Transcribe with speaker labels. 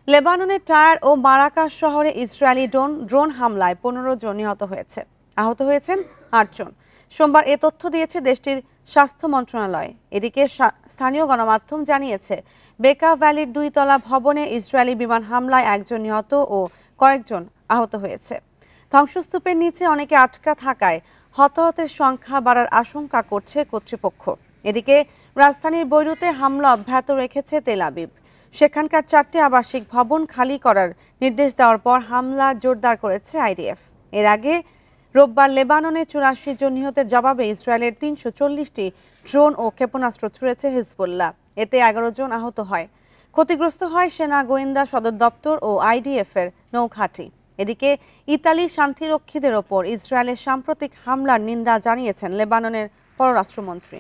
Speaker 1: লেবাননের টায়ার ও মারাকাস শহরে Israeli drone হামলায় ১৫ জন নিহত হয়েছে। আহত হয়েছেন ৮ জন। সোমবার এ তথ্য দিয়েছে দেশটির স্বাস্থ্য মন্ত্রণালয়। এদিকে স্থানীয় গণমাধ্যম জানিয়েছে, বেকা ভ্যালির ২ তলা ভবনে ইসরায়েলি বিমান হামলায় একজন নিহত ও কয়েকজন আহত হয়েছে। ধ্বংসস্তূপের নিচে অনেকে আটকা থাকায় হতাহতের সংখ্যা বাড়ার আশঙ্কা করছে কর্তৃপক্ষ। এদিকে রাজধানীর বৈরুতে হামলা অব্যাহত রেখেছে তেল আবিব। সেখানকার ৪টি আবাসিক ভবন খালি করার নির্দেশ দেওয়ার পর হামলা জোরদার করেছে আইডিএফ। এর আগে রোববার লেবাননে ৮৪ জন নিহতের জবাবে ইসরায়েলের ৩৪০টি ড্রোন ও ক্ষেপণাস্ত্র ছুড়েছে হিজবুল্লাহ। এতে ১১ জন আহত হয়। ক্ষতিগ্রস্ত হয় সেনা গোয়েন্দা সদর দপ্তর ও আইডিএফ-এর নৌঘাঁটি। এদিকে ইতালি শান্তিরক্ষীদের ওপর ইসরায়েলের সাম্প্রতিক হামলার নিন্দা জানিয়েছেন লেবাননের পররাষ্ট্রমন্ত্রী।